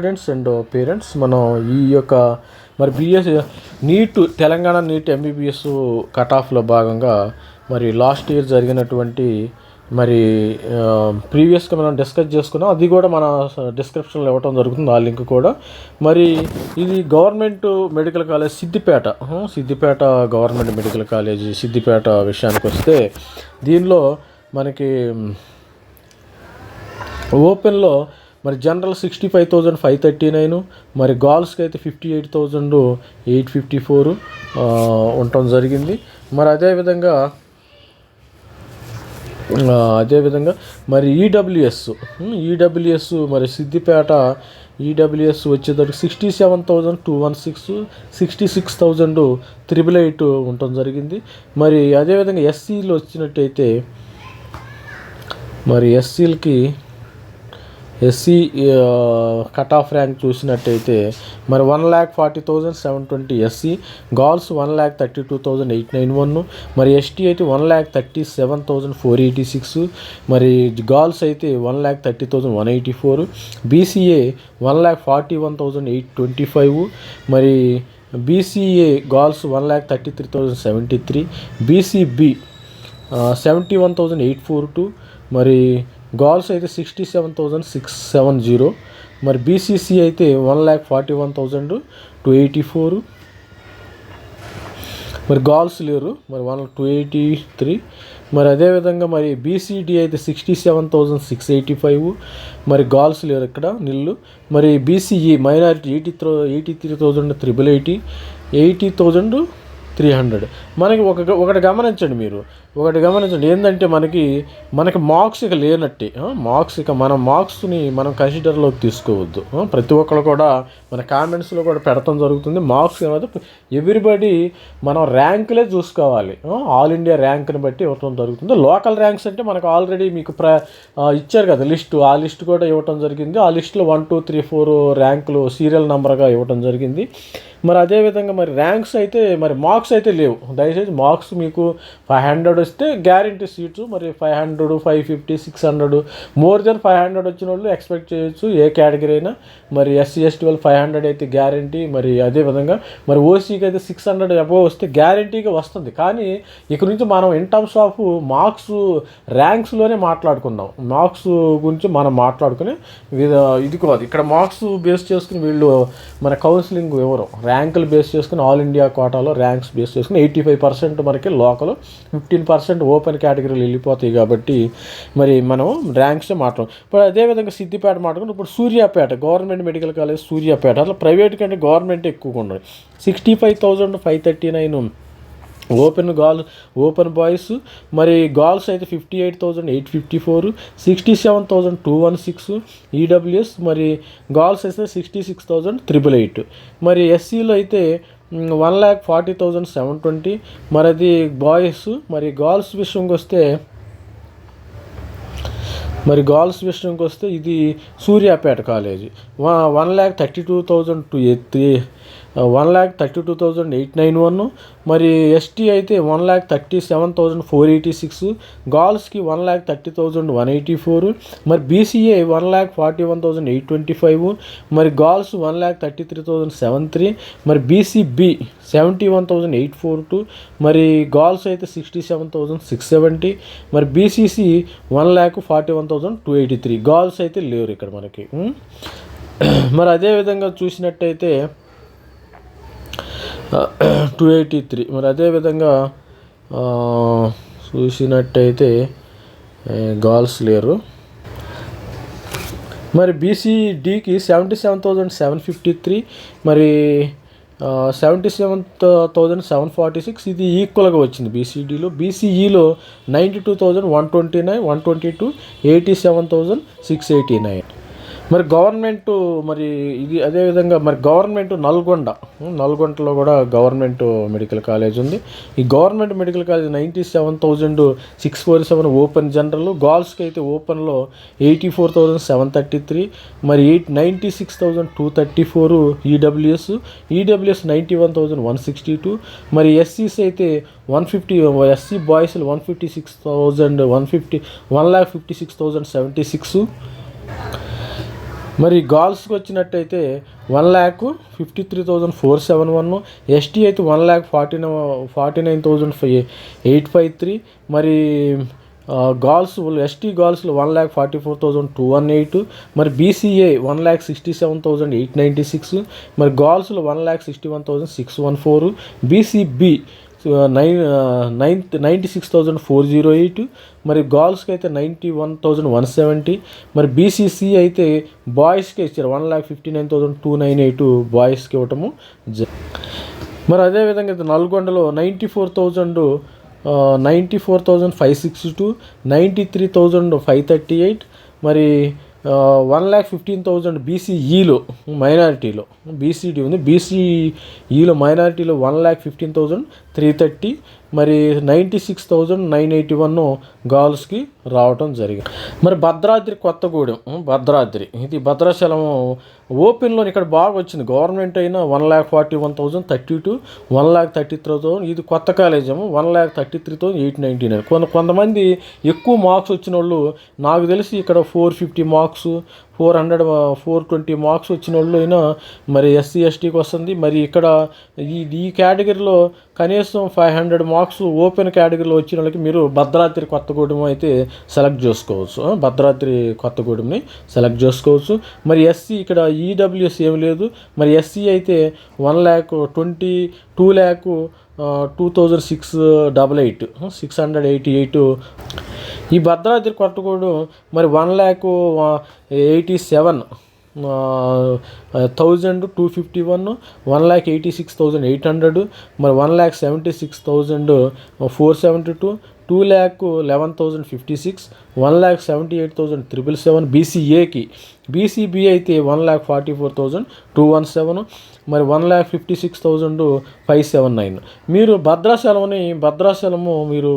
Students and parents, మనం ఈ యొక్క మరి BS NEET Telangana NEET MBBS cut ఆఫ్లో భాగంగా మరి లాస్ట్ ఇయర్ జరిగినటువంటి మరి ప్రీవియస్గా మనం డిస్కస్ చేసుకున్నాం. అది కూడా మన డిస్క్రిప్షన్లో ఇవ్వటం జరుగుతుంది, ఆ లింక్ కూడా. మరి ఇది government medical college Siddipet government medical college Siddipet విషయానికి వస్తే, దీనిలో మనకి ఓపెన్లో మరి జనరల్ 65,539, మరి గర్ల్స్కి అయితే 58,854 ఉండటం జరిగింది. మరి అదేవిధంగా మరి ఈడబ్ల్యూఎస్ మరి సిద్దిపేట ఈడబ్ల్యూఎస్ వచ్చేటప్పుడు 67,216, 66,888 ఉండటం జరిగింది. మరి అదేవిధంగా ఎస్సీలు వచ్చినట్టయితే మరి ఎస్సీ కట్ ఆఫ్ ర్యాంక్ చూసినట్టయితే మరి 1,40,720 ఎస్సీ, గర్ల్స్ 1,32,891, మరి ఎస్టీ అయితే 1,37,486, మరి గర్ల్స్ అయితే 1,30,184, బీసీఏ 1,41,825, మరి బీసీఏ గర్ల్స్ 1,33,073, బీసీబీ 71,842, మరి గర్ల్స్ అయితే 67,670, మరి బీసీసీ అయితే 1,41,284, మరి గర్ల్స్ లేరు, మరి 283, మరి అదేవిధంగా మరి బీసీడీ అయితే 67,685, మరి గర్ల్స్ లేరు, ఇక్కడ నిల్లు. మరి బీసీఈ మైనారిటీ 83,380, 80,300. మనకి ఒకటి గమనించండి, ఏంటంటే మనకి మార్క్స్ ఇక లేనట్టే. మనం మార్క్స్ని మనం కన్సిడర్లోకి తీసుకోవద్దు. ప్రతి ఒక్కరు కూడా మన కామెంట్స్లో కూడా పెడతాం జరుగుతుంది. మార్క్స్ ఏమైతే ఎవ్రీబడి మనం ర్యాంకులే చూసుకోవాలి. ఆల్ ఇండియా ర్యాంక్ని బట్టి ఇవ్వటం జరుగుతుంది. లోకల్ ర్యాంక్స్ అంటే మనకు ఆల్రెడీ మీకు ఇచ్చారు కదా లిస్టు, ఆ లిస్ట్ కూడా ఇవ్వటం జరిగింది. ఆ లిస్టులో 1, 2, 3, 4 ర్యాంకులు సీరియల్ నెంబర్గా ఇవ్వటం జరిగింది. మరి అదేవిధంగా మరి ర్యాంక్స్ అయితే మరి మార్క్స్ అయితే లేవు. దయచేసి మార్క్స్ మీకు 500 వస్తే గ్యారంటీ సీట్స్, మరి 500, 550, 600 మోర్ దెన్ 500 వచ్చిన వాళ్ళు ఎక్స్పెక్ట్ చేయొచ్చు, ఏ కేటగిరీ అయినా. మరి ఎస్సీ ఎస్టీ వాళ్ళు 500 అయితే గ్యారంటీ. మరి అదేవిధంగా మరి ఓసీకి అయితే 600 అబోవ్ వస్తే గ్యారంటీగా వస్తుంది. కానీ ఇక నుంచి మనం ఇన్ టర్మ్స్ ఆఫ్ మార్క్స్ ర్యాంక్స్లోనే మాట్లాడుకుందాం. మార్క్స్ గురించి మనం మాట్లాడుకుని ఇది కాదు, ఇక్కడ మార్క్స్ బేస్ చేసుకుని వీళ్ళు మన కౌన్సిలింగ్ ఎవరు ర్యాంకులు బేస్ చేసుకుని ఆల్ ఇండియా కోటాలో ర్యాంక్స్ బేస్ చేసుకుని 85% మనకి లోకల్, 15% ఓపెన్ కేటగిరీలు వెళ్ళిపోతాయి. కాబట్టి మరి మనం ర్యాంక్సే మాట్లాడు. ఇప్పుడు అదేవిధంగా సిద్దిపేట మాట్లాడుకుంటే, ఇప్పుడు Suryapet government medical college Suryapet, అట్లా ప్రైవేట్ కంటే గవర్నమెంట్ ఎక్కువగా ఉన్నాయి. 65,539 ఓపెన్ బాయ్స్, మరి గర్ల్స్ అయితే 58,854, 67,216 ఈడబ్ల్యూఎస్, మరి గర్ల్స్ అయితే 66,388, మరి ఎస్సీలో అయితే 1,40,720, మరి అది బాయ్స్. మరి గర్ల్స్ విషయంకి వస్తే ఇది సూర్యాపేట కాలేజీ 1,32,891, మరి ఎస్టీ అయితే 1,37,486, గర్ల్స్కి 1,30,184, మరి బీసీఏ 1,41,825, మరి గర్ల్స్ 1,33,073, మరి బీసీబీ 71,842, మరి గర్ల్స్ అయితే 67,670, మరి బీసీసీ 1,41,283. గర్ల్స్ అయితే లేరు ఇక్కడ మనకి. మరి అదేవిధంగా చూసినట్టయితే 283, మరి అదేవిధంగా చూసినట్టయితే గర్ల్స్ లేరు. మరి బీసీడీకి 77,753, మరి 77,746, ఇది ఈక్వల్గా వచ్చింది బీసీడీలో. బీసీఈలో 92,129, 122, 87,689. మరి గవర్నమెంట్ మరి ఇది అదేవిధంగా మరి గవర్నమెంట్ నల్గొండలో కూడా గవర్నమెంట్ మెడికల్ కాలేజ్ ఉంది. ఈ government medical college 97,647 open general, గర్ల్స్కి అయితే ఓపెన్లో 84,733, మరి 96,234 ఈడబ్ల్యూఎస్ 91,162, మరి ఎస్సీస్ అయితే 150, ఎస్సీ బాయ్స్లు 156,000, 156,076, మరి గర్ల్స్కి వచ్చినట్టయితే 1,53,471, ఎస్టీ అయితే 1,49,853, మరి గర్ల్స్ ఎస్టీ గర్ల్స్లో 1,44,218, మరి బీసీఏ 1,67,896, మరి గర్ల్స్లో 1,61,614, బీసీబీ 96,408, మరి గర్ల్స్కి అయితే 91,170, మరి బీసీసీ అయితే బాయ్స్కి ఇచ్చారు 1,59,298 బాయ్స్కి ఇవ్వటము. మరి అదేవిధంగా నల్గొండలో 94,562, 93,538, మరి 1,15,000 బీసీఈలో మైనారిటీలో, బీసీడీ ఉంది, బీసీఈలో మైనారిటీలో 1,15,330, మరి 96,981 గర్ల్స్కి రావటం జరిగింది. మరి భద్రాద్రి కొత్తగూడెం, భద్రాద్రి ఇది భద్రాచలం ఓపెన్లో ఇక్కడ బాగా వచ్చింది. గవర్నమెంట్ అయినా 1,41,032, 1,33,000, ఇది కొత్త కాలేజ్ ఏమో 1,33,899. కొంతమంది ఎక్కువ మార్క్స్ వచ్చిన వాళ్ళు, నాకు తెలిసి ఇక్కడ 450 మార్క్స్, 420 మార్క్స్ వచ్చిన వాళ్ళు అయినా మరి ఎస్సీ ఎస్టీకి వస్తుంది. మరి ఇక్కడ ఈ కేటగిరీలో కనీసం 500 మార్క్స్ ఓపెన్ కేటగిరీలో వచ్చిన వాళ్ళకి మీరు భద్రాద్రి కొత్తగూడెం అయితే సెలెక్ట్ చేసుకోవచ్చు. భద్రాద్రి కొత్తగూడెంని సెలెక్ట్ చేసుకోవచ్చు. మరి ఎస్సీ ఇక్కడ ఈడబ్ల్యూఎస్ ఏమి లేదు. మరి ఎస్సీ అయితే 2,22,688 ఈ భద్రాద్రి కొత్తగూడెం మరి 1,87,251, 1,86,800, మరి 1,76,472, 2,11,056, 1,78,777 బీసీఏకి. బీసీబీ అయితే 1,44,217, మరి 1,56,579. మీరు భద్రాచలము మీరు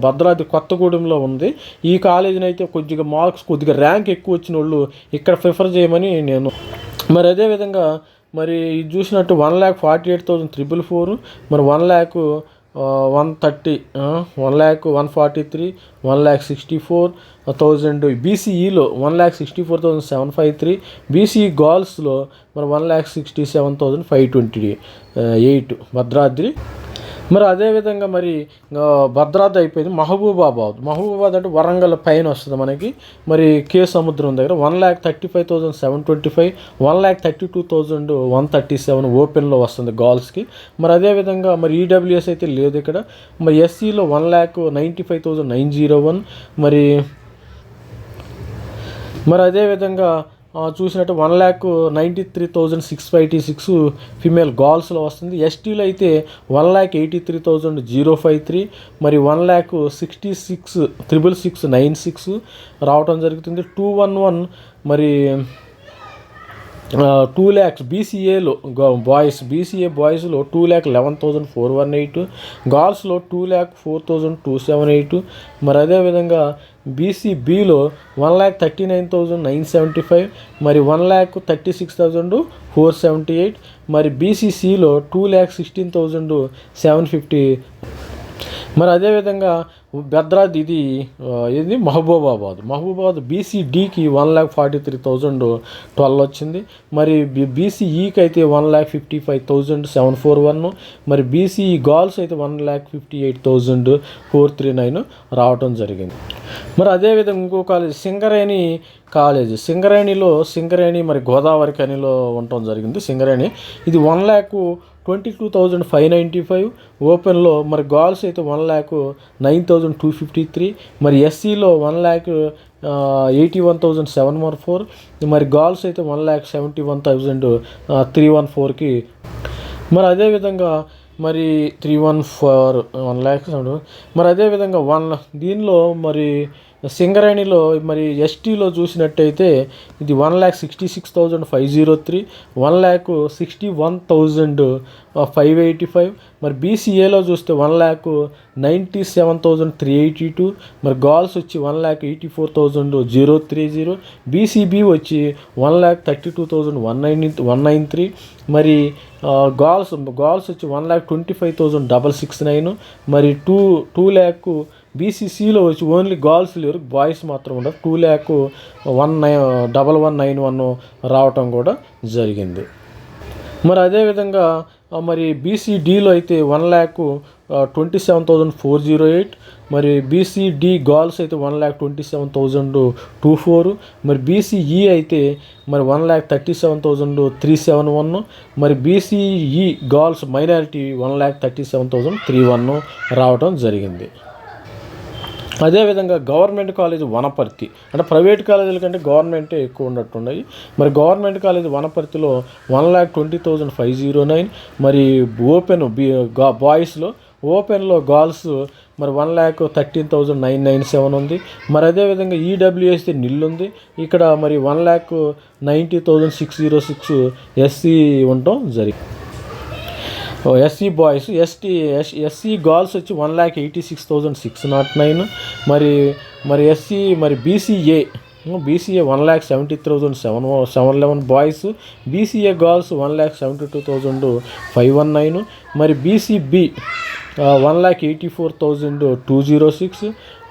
భద్రాద్రి కొత్తగూడెంలో ఉంది. ఈ కాలేజీని అయితే కొద్దిగా ర్యాంక్ ఎక్కువ వచ్చిన వాళ్ళు ఇక్కడ ప్రిఫర్ చేయమని నేను. మరి అదేవిధంగా మరి ఇది చూసినట్టు 1,48,344, మరి 1,130, 1,143, 1,64,000 బీసీఈలో 1,64,753, బీసీ గర్ల్స్లో మరి 1,67,528 భద్రాద్రి. మరి అదేవిధంగా మరి భద్రాద్రి అయిపోయింది. మహబూబాబాద్ అంటే వరంగల్ పైన వస్తుంది మనకి. మరి కే సముద్రం దగ్గర 1,35,725, 1,32,137 ఓపెన్లో వస్తుంది గర్ల్స్కి. మరి అదేవిధంగా మరి ఈడబ్ల్యూఎస్ అయితే లేదు ఇక్కడ. మరి ఎస్సీలో 1,95,901, మరి అదేవిధంగా చూసినట్టు 1,93,686 ఫిమేల్ గర్ల్స్లో వస్తుంది. ఎస్టీలో అయితే 1,83,053, మరి 1,66,66696 రావటం జరుగుతుంది. 211 మరి 2 lakhs బీసీఏలో బీసీఏ బాయ్స్లో 2,11,418, గర్ల్స్లో 2,04,278, మరి అదేవిధంగా బీసీబీలో 1,39,975, మరి 1,36,478, మరి బీసీసీలో 2,16,750. మరి అదేవిధంగా భద్రాద్రి ఇది మహబూబాబాద్ బీసీడీకి 1,43,012 వచ్చింది. మరి బీసీఈకి అయితే 1,55,741, మరి బీసీఈ గర్ల్స్ అయితే 1,58,439 రావటం జరిగింది. మరి అదేవిధంగా ఇంకో కాలేజ్ సింగరేణి మరి గోదావరి కనిలో ఉండటం జరిగింది. సింగరేణి ఇది 1,22,595 ఓపెన్లో, మరి గర్ల్స్ అయితే 1,09,253, మరి ఎస్సీలో 1,81,714, మరి గర్ల్స్ అయితే 1,71,314కి. మరి అదేవిధంగా మరి 314 1,00,000. మరి అదేవిధంగా దీనిలో మరి సింగరేణిలో మరి ఎస్టీలో చూసినట్టయితే ఇది 1,66,503, 1,61,585, మరి బీసీఏలో చూస్తే 1,97,382, మరి గర్ల్స్ వచ్చి 1,84,030, బీసీబీ వచ్చి 1,32,193, మరి గర్ల్స్ వచ్చి 1,25,669, మరి 2 బీసీసీలో వచ్చి ఓన్లీ గర్ల్స్ లేరు, బాయ్స్ మాత్రం ఉండదు. 2,11,91 రావటం కూడా జరిగింది. మరి అదేవిధంగా మరి బీసీడీలో అయితే 1,27,408, మరి బీసీడీ గర్ల్స్ అయితే 1,27,024, మరి బీసీఈ అయితే మరి 1,37,371, మరి బీసీఈ గర్ల్స్ మైనారిటీ 1,37,301 రావడం జరిగింది. అదేవిధంగా గవర్నమెంట్ కాలేజ్ వనపర్తి, అంటే ప్రైవేట్ కాలేజీల కంటే గవర్నమెంటే ఎక్కువ ఉన్నట్టున్నాయి. మరి గవర్నమెంట్ కాలేజ్ వనపర్తిలో 1,20,509, మరి ఓపెన్ బాయ్స్లో ఓపెన్లో గర్ల్స్ మరి 1,13,997 ఉంది. మరి అదేవిధంగా ఈడబ్ల్యూఎస్ నిల్ ఉంది. ఇక్కడ మరి 1,90,606 ఎస్సీ ఉండటం జరిగింది. ఎస్సీ బాయ్స్, ఎస్సీ గర్ల్స్ వచ్చి 1,86,609, మరి ఎస్సీ మరి బీసీఏ 1,70,711 బాయ్స్, బీసీఏ గర్ల్స్ 1,72,519, మరి బీసీబీ 1,84,206,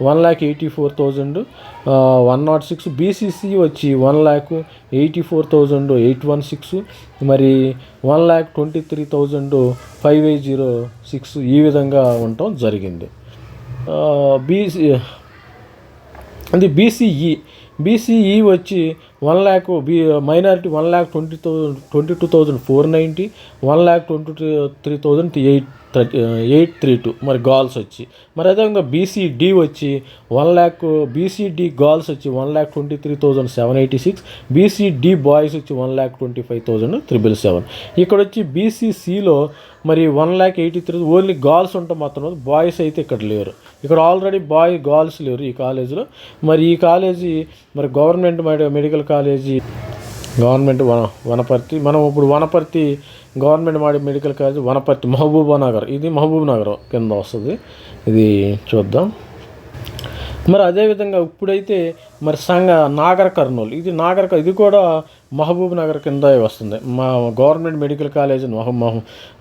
1,84,106, బీసీసీ వచ్చి 1,84,816, మరి 1,23,506 ఈ విధంగా ఉండటం జరిగింది. బీసీఈ వచ్చి 1,00,000 మైనారిటీ 1,22,490, 1,23,832 మరి గర్ల్స్ వచ్చి. మరి అదేవిధంగా బీసీడీ వచ్చి బీసీడీ గర్ల్స్ వచ్చి 1,23,786, బీసీడీ బాయ్స్ వచ్చి 1,25,777. ఇక్కడ వచ్చి బీసీసీలో మరి 1,83,000 ఓన్లీ గర్ల్స్ ఉంటాం మాత్రం, బాయ్స్ అయితే ఇక్కడ లేరు. ఇక్కడ ఆల్రెడీ గర్ల్స్ లేరు ఈ కాలేజీలో. మరి ఈ కాలేజీ మరి government medical college, government Wanaparthy. మనం ఇప్పుడు Wanaparthy government medical college Wanaparthy Mahabubnagar, ఇది మహబూబ్నగర్ కింద వస్తుంది. ఇది చూద్దాం. మరి అదేవిధంగా ఇప్పుడైతే మరి నాగర్ కర్నూలు, ఇది కూడా మహబూబ్ నగర్ కింద వస్తుంది. మా government medical college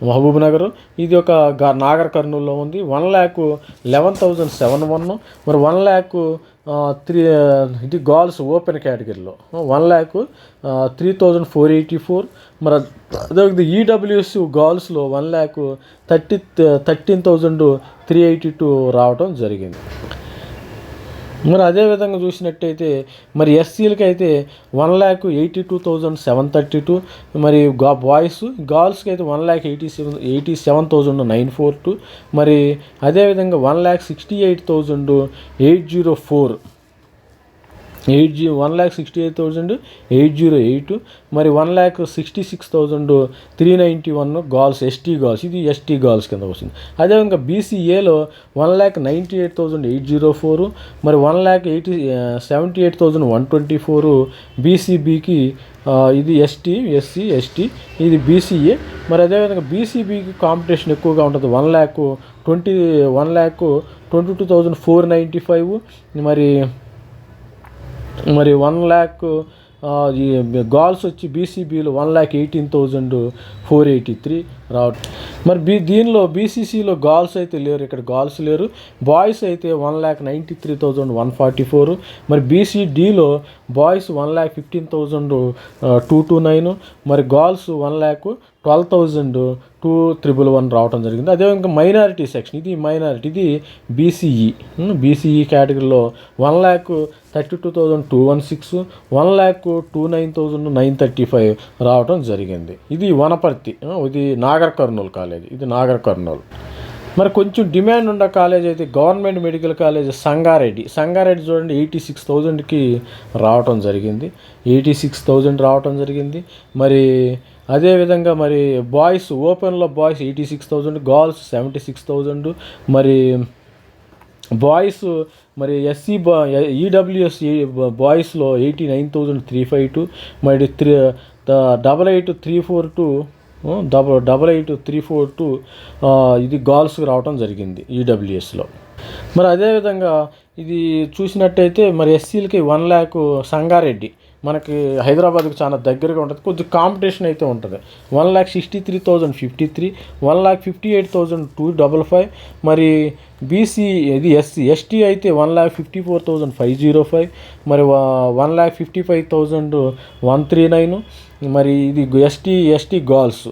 Mahabubnagar, ఇది ఒక నాగర్ కర్నూలులో ఉంది. 1,11,701, మరి 1,03,000 ఇది గర్ల్స్ ఓపెన్ కేటగిరీలో 1,03,484, మరి అదే ఈడబ్ల్యూఎస్ గర్ల్స్లో 1,13,382 రావడం జరిగింది. మరి అదేవిధంగా చూసినట్టయితే మరి ఎస్సీలకి అయితే 1,82,732, మరి గర్ల్స్కి అయితే 1,87,942, మరి అదేవిధంగా 1,68,808, 1,68,808, మరి 1,66,391 గర్ల్స్, ఎస్టీ గర్ల్స్, ఇది ఎస్టీ గర్ల్స్ కింద వస్తుంది. అదేవిధంగా బీసీఏలో 1,98,804, మరి 1,78,124 బీసీబీకి, ఇది ఎస్సీ ఎస్టీ, ఇది బీసీఏ. మరి అదేవిధంగా బీసీబీకి కాంపిటీషన్ ఎక్కువగా ఉంటుంది. 1,22,495, మరి 1,00,000 ఈ గర్ల్స్ వచ్చి బీసీబీలో 1,18,483 రావడం. మరి దీనిలో బీసీసీలో గర్ల్స్ అయితే లేరు, ఇక్కడ గర్ల్స్ లేరు. బాయ్స్ అయితే 1,93,144, మరి బీసీడీలో బాయ్స్ 1,15,229, మరి గర్ల్స్ 1,12,111 రావడం జరిగింది. అదేవిధంగా మైనారిటీ సెక్షన్, ఇది బీసీఈ కేటగిరీలో 1,32,216, 1,29,935 రావడం జరిగింది. ఇది వనపర్తి, ఇది నాగర్ కర్నూలు కాలేజ్, ఇది నాగర్ కర్నూలు. మరి కొంచెం డిమాండ్ ఉన్న కాలేజ్ అయితే గవర్నమెంట్ మెడికల్ కాలేజ్ సంగారెడ్డి చూడండి, 86,000కి రావటం జరిగింది. 86,000 రావటం జరిగింది. మరి అదేవిధంగా మరి బాయ్స్ ఓపెన్లో బాయ్స్ 86,000, గర్ల్స్ 76,000, మరి బాయ్స్ మరి ఈడబ్ల్యూఎస్ బాయ్స్లో 89,352, మరి 88,342 ఇది గర్ల్స్కి రావడం జరిగింది ఈడబ్ల్యూఎస్లో. మరి అదేవిధంగా ఇది చూసినట్టయితే మరి ఎస్సీలకి 1,00,000 సంగారెడ్డి మనకి హైదరాబాద్కి చాలా దగ్గరగా ఉంటుంది, కొద్దిగా కాంపిటీషన్ అయితే ఉంటుంది. 1,63,053, 1,58,255. మరి బీసీ ఇది ఎస్టీ అయితే 1,54,505, మరి 1,55,139. మరి ఇది ఎస్టీ గర్ల్స్.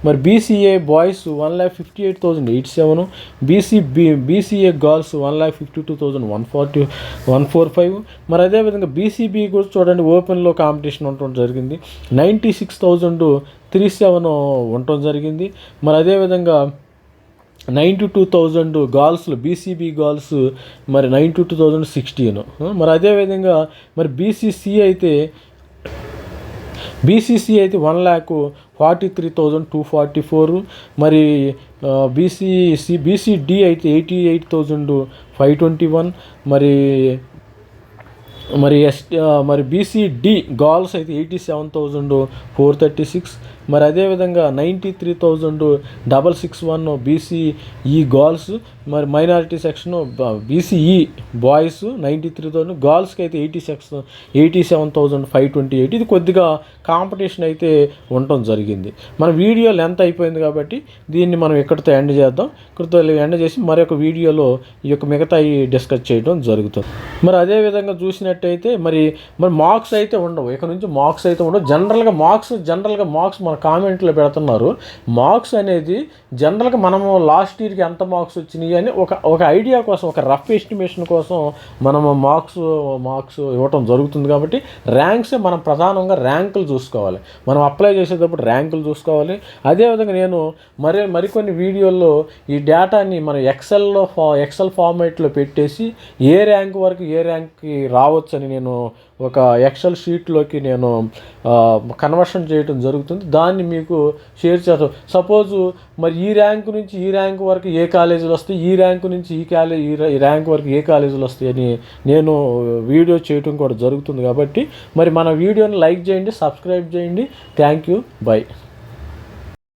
మరి బీసీఏ బాయ్స్ 1,58,807, బీసీఏ గర్ల్స్ 1,52,145. మరి అదేవిధంగా బీసీబీ కూడా చూడండి, ఓపెన్లో కాంపిటీషన్ ఉండటం జరిగింది, 96,037 ఉండటం జరిగింది. మరి అదేవిధంగా 92,000 గర్ల్స్లో బీసీబీ గర్ల్స్ మరి 92,016. మరి అదేవిధంగా మరి బీసీసీ అయితే 1,43,244. మరి బీసీడీ అయితే 88,521. మరి బీసీడీ గర్ల్స్ అయితే 87,436. మరి అదేవిధంగా 93,661 బీసీఈ గర్ల్స్. మరి మైనారిటీ సెక్షన్ బీసీఈ బాయ్స్ 93,000, గర్ల్స్కి అయితే 87,528. ఇది కొద్దిగా కాంపిటీషన్ అయితే ఉండటం జరిగింది. మన వీడియో లెంత్ అయిపోయింది కాబట్టి దీన్ని మనం ఇక్కడితో ఎండ్ చేద్దాం. ఇక్కడితో ఎండ్ చేసి మరొక వీడియోలో ఈ యొక్క మిగతా డిస్కస్ చేయడం జరుగుతుంది. మరి అదేవిధంగా చూసినట్టయితే మరి మార్క్స్ అయితే ఉండవు, ఇక్కడ నుంచి మార్క్స్ అయితే ఉండవు. జనరల్గా మార్క్స్ మన కామెంట్లో పెడుతున్నారు. మార్క్స్ అనేది జనరల్గా మనము లాస్ట్ ఇయర్కి ఎంత మార్క్స్ వచ్చినాయి అని ఒక ఐడియా కోసం, ఒక రఫ్ ఎస్టిమేషన్ కోసం మనము మార్క్స్ ఇవ్వటం జరుగుతుంది. కాబట్టి ర్యాంక్సే మనం ప్రధానంగా ర్యాంకులు చూసుకోవాలి. మనం అప్లై చేసేటప్పుడు ర్యాంకులు చూసుకోవాలి. అదేవిధంగా నేను మరికొన్ని వీడియోల్లో ఈ డేటాని మన ఎక్సెల్ ఫార్మాట్లో పెట్టేసి ఏ ర్యాంక్కి రావచ్చని నేను ఒక ఎక్సెల్ షీట్లోకి నేను కన్వర్షన్ చేయడం జరుగుతుంది. దాన్ని మీకు షేర్ చేస్తాను. సపోజు మరి ఈ ర్యాంక్ నుంచి ఈ ర్యాంక్ వరకు ఏ కాలేజీలు వస్తాయి, ఈ ర్యాంక్ నుంచి ఈ ర్యాంక్ వరకు ఏ కాలేజీలు వస్తాయని నేను వీడియో చేయడం కూడా జరుగుతుంది. కాబట్టి మరి మన వీడియోని లైక్ చేయండి, సబ్స్క్రైబ్ చేయండి. Thank you, by.